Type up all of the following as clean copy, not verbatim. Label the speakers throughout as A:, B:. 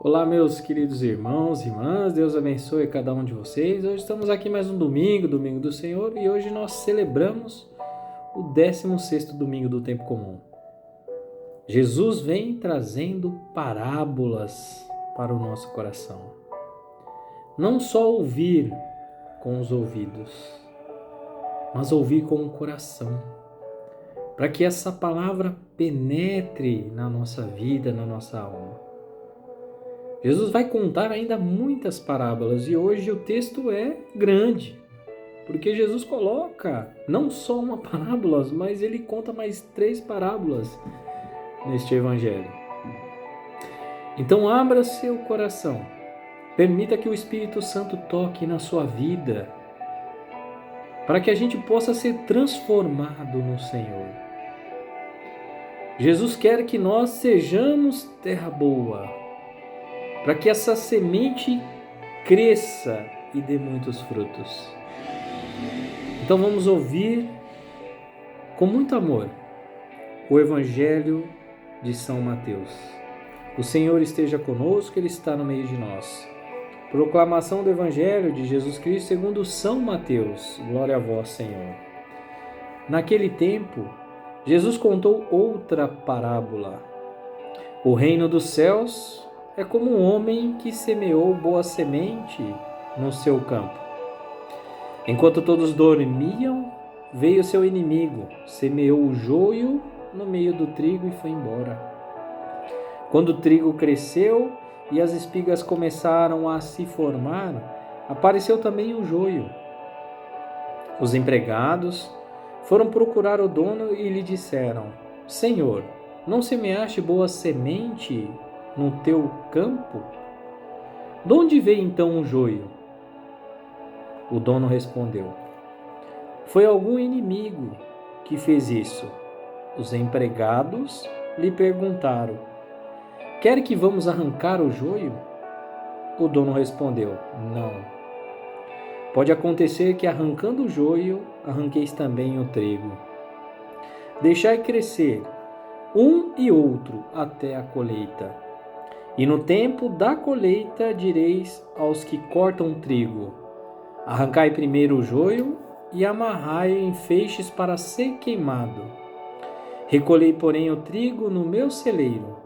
A: Olá, meus queridos irmãos e irmãs, Deus abençoe cada um de vocês. Hoje estamos aqui mais um domingo do Senhor, e hoje nós celebramos o 16º domingo do tempo comum. Jesus vem trazendo parábolas para o nosso coração. Não só ouvir com os ouvidos, mas ouvir com o coração, para que essa palavra penetre na nossa vida, na nossa alma. Jesus vai contar ainda muitas parábolas e hoje o texto é grande, porque Jesus coloca não só uma parábola, mas ele conta mais 3 parábolas neste evangelho. Então abra seu coração, permita que o Espírito Santo toque na sua vida, para que a gente possa ser transformado no Senhor. Jesus quer que nós sejamos terra boa, para que essa semente cresça e dê muitos frutos. Então vamos ouvir com muito amor o Evangelho de São Mateus. O Senhor esteja conosco, Ele está no meio de nós. Proclamação do Evangelho de Jesus Cristo segundo São Mateus. Glória a vós, Senhor. Naquele tempo, Jesus contou outra parábola. O reino dos céus é como um homem que semeou boa semente no seu campo. Enquanto todos dormiam, veio seu inimigo, semeou o joio no meio do trigo e foi embora. Quando o trigo cresceu e as espigas começaram a se formar, apareceu também o joio. Os empregados foram procurar o dono e lhe disseram: Senhor, não semeaste boa semente no teu campo? De onde veio então o joio? O dono respondeu: Foi algum inimigo que fez isso. Os empregados lhe perguntaram: Quer que vamos arrancar o joio? O dono respondeu: Não. Pode acontecer que arrancando o joio, arranqueis também o trigo. Deixai crescer um e outro até a colheita. E no tempo da colheita direis aos que cortam trigo: Arrancai primeiro o joio e amarrai-o em feixes para ser queimado. Recolhei, porém, o trigo no meu celeiro.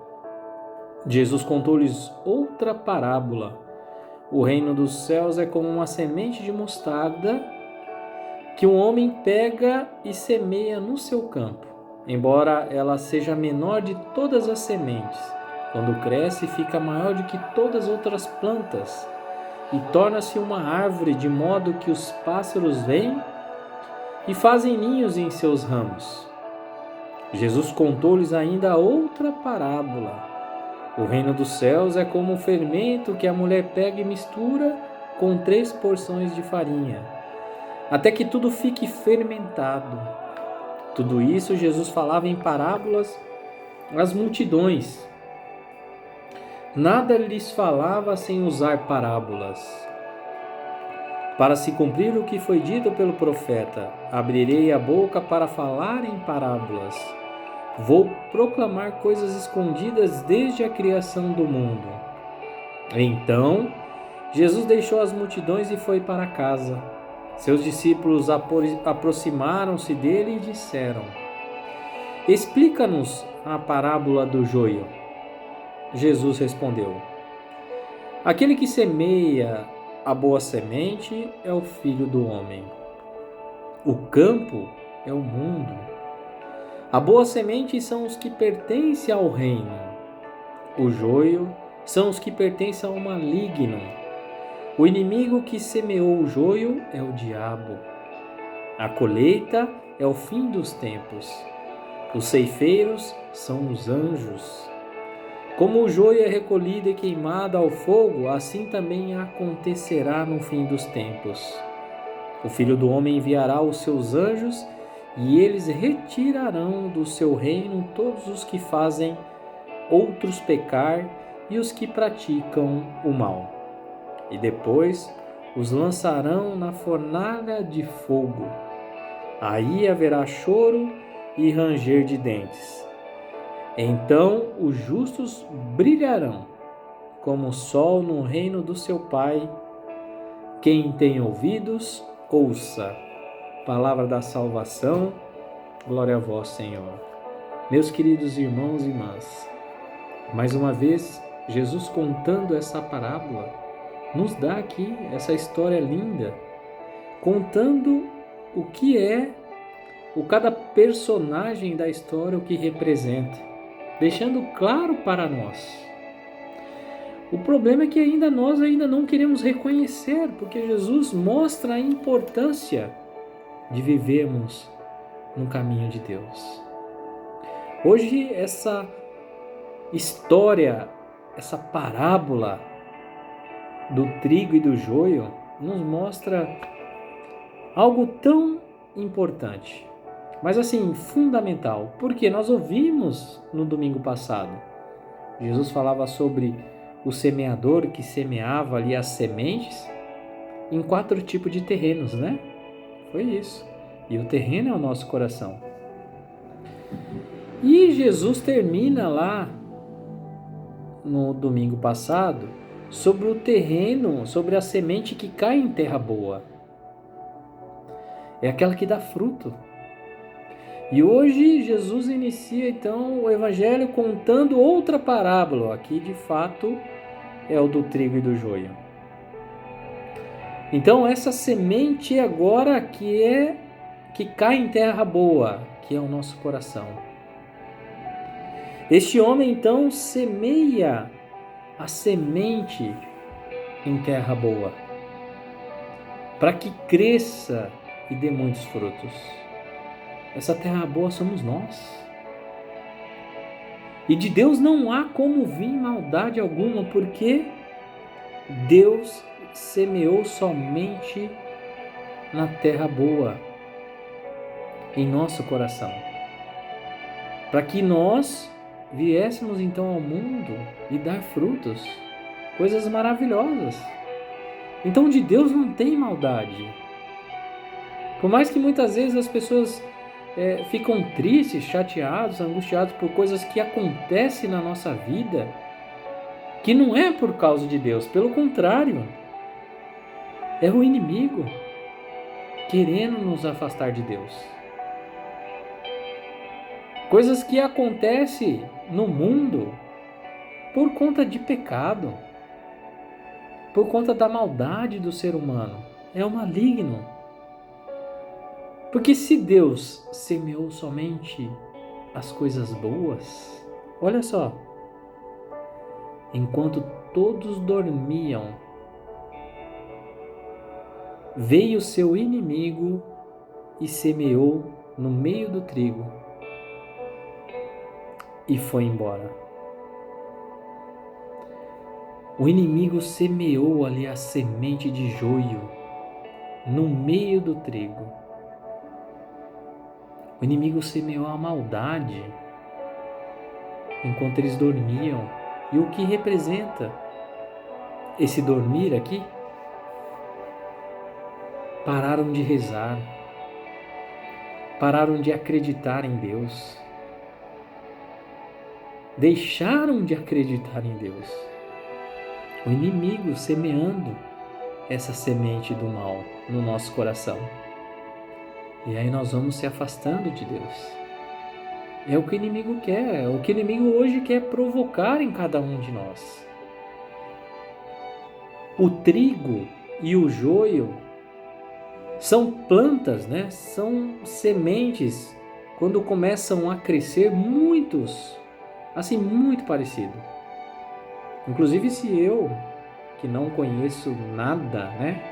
A: Jesus contou-lhes outra parábola. O reino dos céus é como uma semente de mostarda que um homem pega e semeia no seu campo. Embora ela seja a menor de todas as sementes, quando cresce, fica maior do que todas as outras plantas e torna-se uma árvore, de modo que os pássaros vêm e fazem ninhos em seus ramos. Jesus contou-lhes ainda outra parábola. O reino dos céus é como um fermento que a mulher pega e mistura com 3 porções de farinha, até que tudo fique fermentado. Tudo isso Jesus falava em parábolas às multidões. Nada lhes falava sem usar parábolas. Para se cumprir o que foi dito pelo profeta: abrirei a boca para falar em parábolas. Vou proclamar coisas escondidas desde a criação do mundo. Então, Jesus deixou as multidões e foi para casa. Seus discípulos aproximaram-se dele e disseram: Explica-nos a parábola do joio. Jesus respondeu: Aquele que semeia a boa semente é o Filho do Homem. O campo é o mundo. A boa semente são os que pertencem ao reino. O joio são os que pertencem ao maligno. O inimigo que semeou o joio é o diabo. A colheita é o fim dos tempos. Os ceifeiros são os anjos. Como o joio é recolhido e queimado ao fogo, assim também acontecerá no fim dos tempos. O Filho do Homem enviará os seus anjos e eles retirarão do seu reino todos os que fazem outros pecar e os que praticam o mal. E depois os lançarão na fornalha de fogo. Aí haverá choro e ranger de dentes. Então os justos brilharão como o sol no reino do seu Pai. Quem tem ouvidos, ouça. Palavra da salvação, glória a vós, Senhor. Meus queridos irmãos e irmãs, mais uma vez, Jesus contando essa parábola, nos dá aqui essa história linda, contando o que é cada personagem da história, o que representa, deixando claro para nós. O problema é que nós ainda não queremos reconhecer, porque Jesus mostra a importância de vivermos no caminho de Deus. Hoje essa história, essa parábola do trigo e do joio nos mostra algo tão importante, mas assim, fundamental, porque nós ouvimos no domingo passado, Jesus falava sobre o semeador que semeava ali as sementes em 4 tipos de terrenos, né? Foi isso. E o terreno é o nosso coração. E Jesus termina lá no domingo passado sobre o terreno, sobre a semente que cai em terra boa. É aquela que dá fruto. E hoje Jesus inicia então o Evangelho contando outra parábola, que de fato é o do trigo e do joio. Então essa semente agora que cai em terra boa, que é o nosso coração. Este homem então semeia a semente em terra boa, para que cresça e dê muitos frutos. Essa terra boa somos nós. E de Deus não há como vir maldade alguma, porque Deus semeou somente na terra boa, em nosso coração, para que nós viéssemos então ao mundo e dar frutos, coisas maravilhosas. Então de Deus não tem maldade. Por mais que muitas vezes as pessoas ficam tristes, chateados, angustiados por coisas que acontecem na nossa vida, que não é por causa de Deus, pelo contrário, é o inimigo querendo nos afastar de Deus. Coisas que acontecem no mundo por conta de pecado, por conta da maldade do ser humano, é o maligno. Porque se Deus semeou somente as coisas boas, olha só, enquanto todos dormiam, veio seu inimigo e semeou no meio do trigo e foi embora. O inimigo semeou ali a semente de joio no meio do trigo. O inimigo semeou a maldade enquanto eles dormiam. E o que representa esse dormir aqui? Pararam de rezar, pararam de acreditar em Deus, deixaram de acreditar em Deus. O inimigo semeando essa semente do mal no nosso coração. E aí nós vamos se afastando de Deus. É o que o inimigo quer, é o que o inimigo hoje quer provocar em cada um de nós. O trigo e o joio são plantas, né? São sementes, quando começam a crescer, muitos, assim, muito parecido. Inclusive se eu, que não conheço nada, né,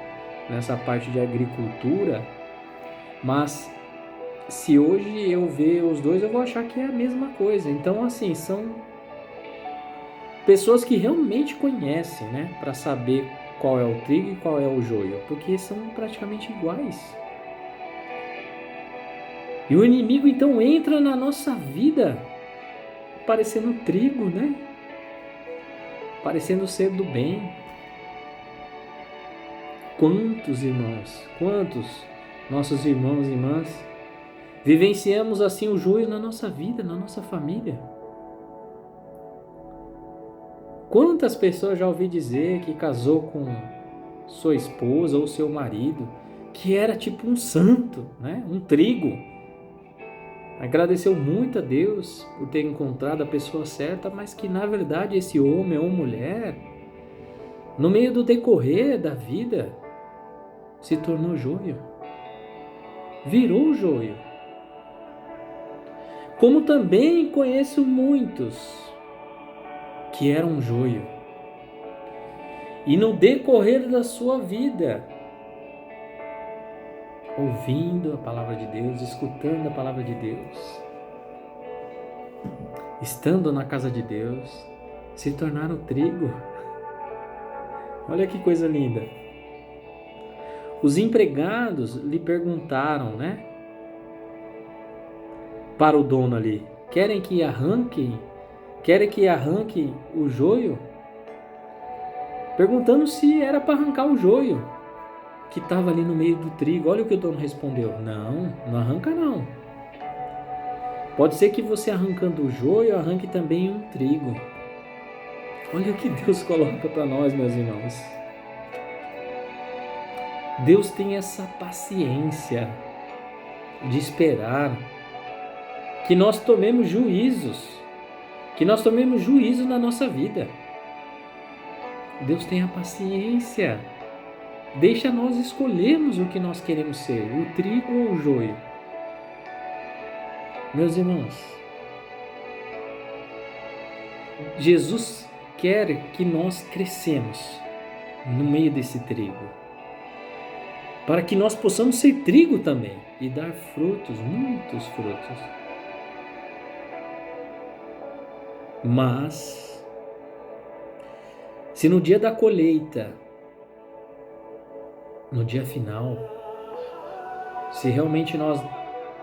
A: nessa parte de agricultura, mas se hoje eu ver os dois, eu vou achar que é a mesma coisa. Então, assim, são pessoas que realmente conhecem, né, para saber qual é o trigo e qual é o joio, porque são praticamente iguais. E o inimigo então entra na nossa vida parecendo trigo, né? Parecendo ser do bem. Quantos irmãos, quantos nossos irmãos e irmãs vivenciamos assim o joio na nossa vida, na nossa família? Quantas pessoas já ouvi dizer que casou com sua esposa ou seu marido, que era tipo um santo, né? Um trigo. Agradeceu muito a Deus por ter encontrado a pessoa certa, mas que na verdade esse homem ou mulher, no meio do decorrer da vida, se tornou joio. Virou joio. Como também conheço muitos que eram joio. E no decorrer da sua vida, ouvindo a palavra de Deus, escutando a palavra de Deus, estando na casa de Deus, se tornaram trigo. Olha que coisa linda. Os empregados lhe perguntaram, né? Para o dono ali, querem que arranque o joio? Perguntando se era para arrancar o joio que estava ali no meio do trigo. Olha o que o dono respondeu: não, não arranca não. Pode ser que você arrancando o joio, arranque também um trigo. Olha o que Deus coloca para nós, meus irmãos. Deus tem essa paciência de esperar que nós tomemos juízos, na nossa vida. Deus tem a paciência. Deixa nós escolhermos o que nós queremos ser, o trigo ou o joio. Meus irmãos, Jesus quer que nós crescemos no meio desse trigo, para que nós possamos ser trigo também e dar frutos, muitos frutos. Mas, se no dia da colheita, no dia final, se realmente nós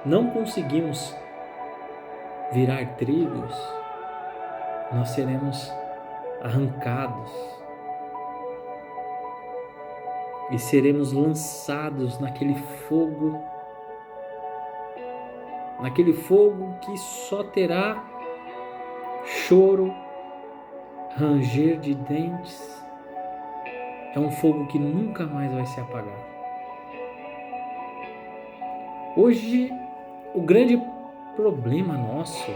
A: não conseguimos virar trigos, nós seremos arrancados e seremos lançados naquele fogo que só terá choro, ranger de dentes. É um fogo que nunca mais vai se apagar. Hoje, o grande problema nosso,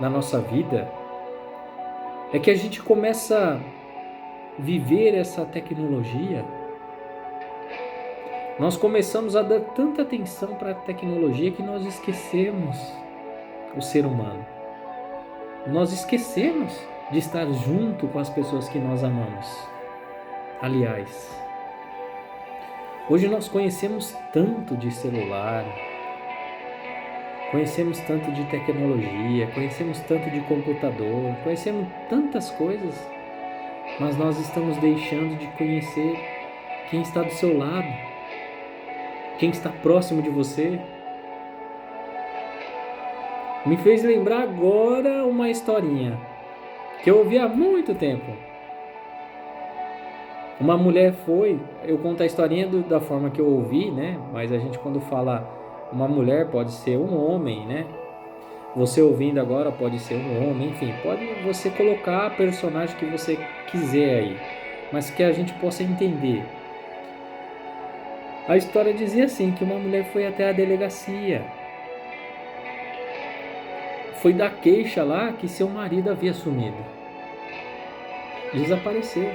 A: na nossa vida, é que a gente começa a viver essa tecnologia. Nós começamos a dar tanta atenção para a tecnologia que nós esquecemos o ser humano. Nós esquecemos de estar junto com as pessoas que nós amamos. Aliás, hoje nós conhecemos tanto de celular, conhecemos tanto de tecnologia, conhecemos tanto de computador, conhecemos tantas coisas, mas nós estamos deixando de conhecer quem está do seu lado, quem está próximo de você. Me fez lembrar agora uma historinha que eu ouvi há muito tempo. Uma mulher eu conto a historinha da forma que eu ouvi, né? Mas a gente, quando fala uma mulher, pode ser um homem, né? Você ouvindo agora pode ser um homem, enfim, pode você colocar a personagem que você quiser aí, mas que a gente possa entender. A história dizia assim, que uma mulher foi até a delegacia, foi dar queixa lá que seu marido havia sumido, desapareceu.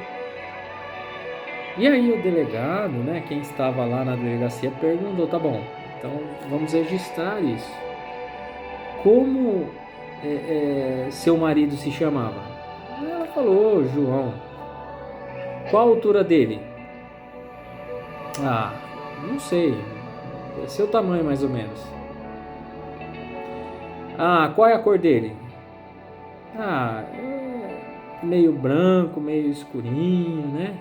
A: E aí o delegado, né, quem estava lá na delegacia, perguntou: tá bom, então vamos registrar isso. Como seu marido se chamava? Ela falou: João. Qual a altura dele? Ah, não sei. É seu tamanho mais ou menos. Ah, qual é a cor dele? Ah, meio branco, meio escurinho, né?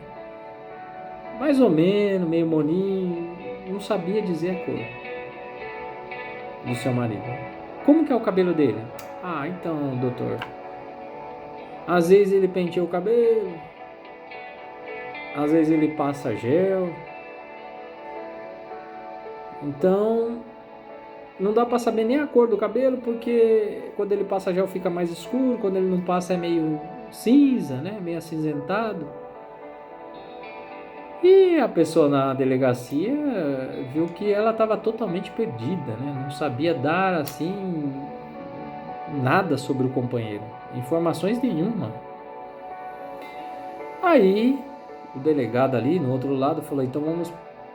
A: Mais ou menos, meio moninho. Não sabia dizer a cor do seu marido. Como que é o cabelo dele? Ah, então, doutor, às vezes ele penteia o cabelo, às vezes ele passa gel. Então, não dá para saber nem a cor do cabelo, porque quando ele passa gel fica mais escuro, quando ele não passa é meio cinza, né? Meio acinzentado. E a pessoa na delegacia viu que ela estava totalmente perdida, né? Não sabia dar assim nada sobre o companheiro, informações nenhuma. Aí o delegado ali no outro lado falou: então vamos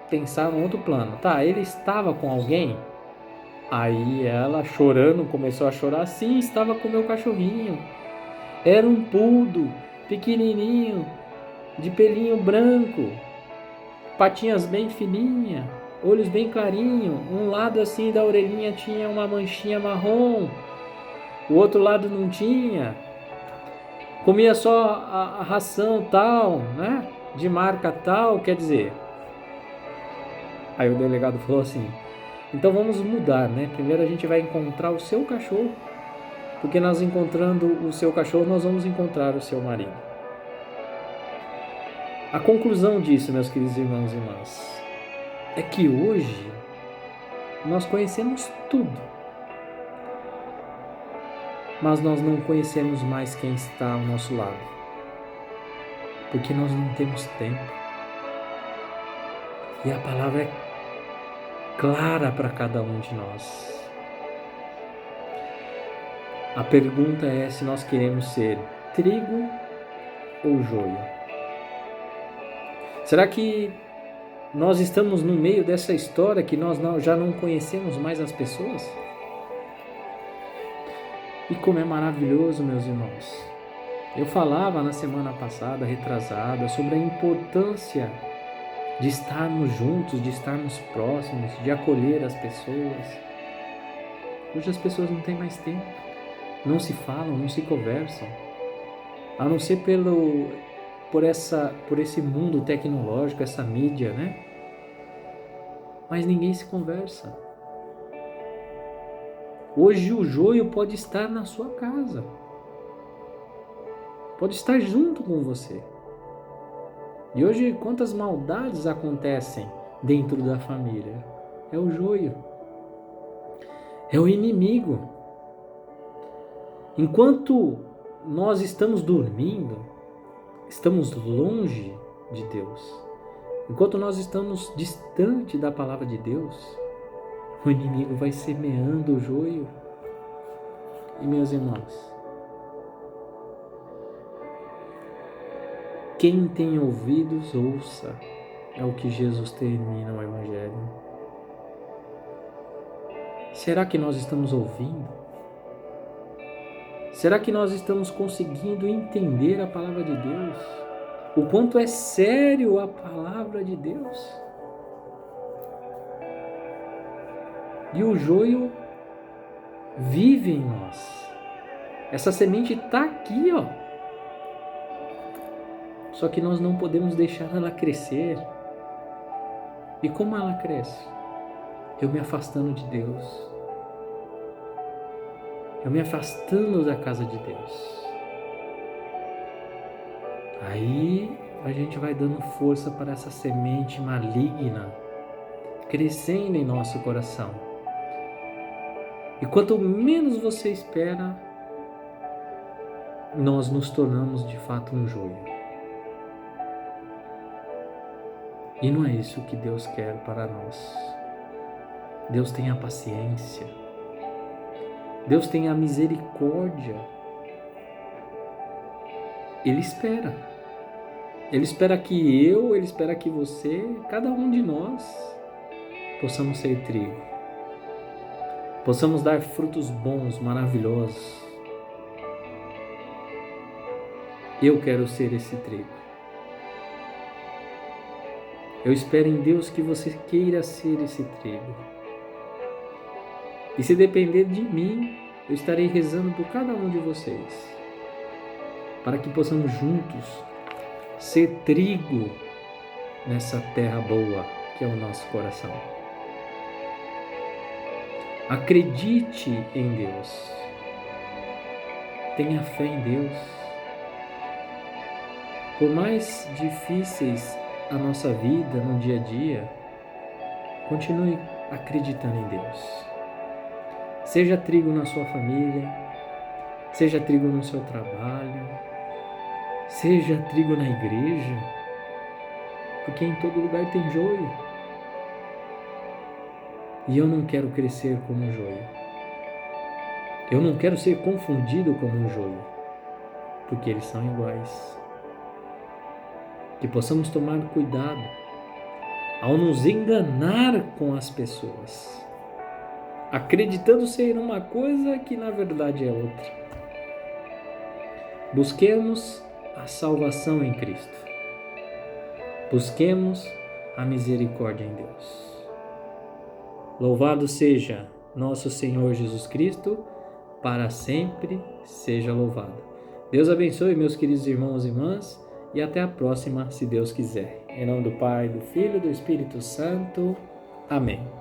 A: pensar num outro plano. Tá, ele estava com alguém? Aí ela, chorando, começou a chorar. Sim, estava com meu cachorrinho. Era um poodle, pequenininho, de pelinho branco, patinhas bem fininhas, olhos bem clarinhos. Um lado assim da orelhinha tinha uma manchinha marrom, o outro lado não tinha. Comia só a ração tal, né? De marca tal, quer dizer. Aí o delegado falou assim: então vamos mudar, né? Primeiro a gente vai encontrar o seu cachorro, porque nós encontrando o seu cachorro, nós vamos encontrar o seu marido. A conclusão disso, meus queridos irmãos e irmãs, é que hoje nós conhecemos tudo, mas nós não conhecemos mais quem está ao nosso lado, porque nós não temos tempo. E a palavra é clara para cada um de nós. A pergunta é se nós queremos ser trigo ou joio. Será que nós estamos no meio dessa história que nós já não conhecemos mais as pessoas? E como é maravilhoso, meus irmãos. Eu falava na semana passada, retrasada, sobre a importância de estarmos juntos, de estarmos próximos, de acolher as pessoas. Hoje as pessoas não têm mais tempo, não se falam, não se conversam, a não ser por esse mundo tecnológico, essa mídia, né? Mas ninguém se conversa. Hoje o joio pode estar na sua casa, pode estar junto com você. E hoje quantas maldades acontecem dentro da família? É o joio, é o inimigo. Enquanto nós estamos dormindo, estamos longe de Deus. Enquanto nós estamos distante da palavra de Deus, o inimigo vai semeando o joio. E meus irmãos, quem tem ouvidos, ouça, é o que Jesus termina o Evangelho. Será que nós estamos ouvindo? Será que nós estamos conseguindo entender a palavra de Deus? O quanto é sério a palavra de Deus? E o joio vive em nós. Essa semente está aqui, ó. Só que nós não podemos deixar ela crescer. E como ela cresce? Eu me afastando de Deus. Eu me afastando da casa de Deus. Aí a gente vai dando força para essa semente maligna crescendo em nosso coração. E quanto menos você espera, nós nos tornamos de fato um joio. E não é isso que Deus quer para nós. Deus tem a paciência. Deus tem a misericórdia. Ele espera. Ele espera que ele espera que você, cada um de nós, possamos ser trigo. Possamos dar frutos bons, maravilhosos. Eu quero ser esse trigo. Eu espero em Deus que você queira ser esse trigo. E se depender de mim, eu estarei rezando por cada um de vocês, para que possamos juntos ser trigo nessa terra boa que é o nosso coração. Acredite em Deus. Tenha fé em Deus. Por mais difíceis a nossa vida no dia a dia, continue acreditando em Deus. Seja trigo na sua família, seja trigo no seu trabalho, Seja trigo na igreja, porque em todo lugar tem joio. E eu não quero crescer como um joio. Eu não quero ser confundido como um joio, porque eles são iguais. Que possamos tomar cuidado ao nos enganar com as pessoas, acreditando ser uma coisa que na verdade é outra. Busquemos a salvação em Cristo. Busquemos a misericórdia em Deus. Louvado seja nosso Senhor Jesus Cristo, para sempre seja louvado. Deus abençoe, meus queridos irmãos e irmãs, e até a próxima, se Deus quiser. Em nome do Pai, do Filho e do Espírito Santo. Amém.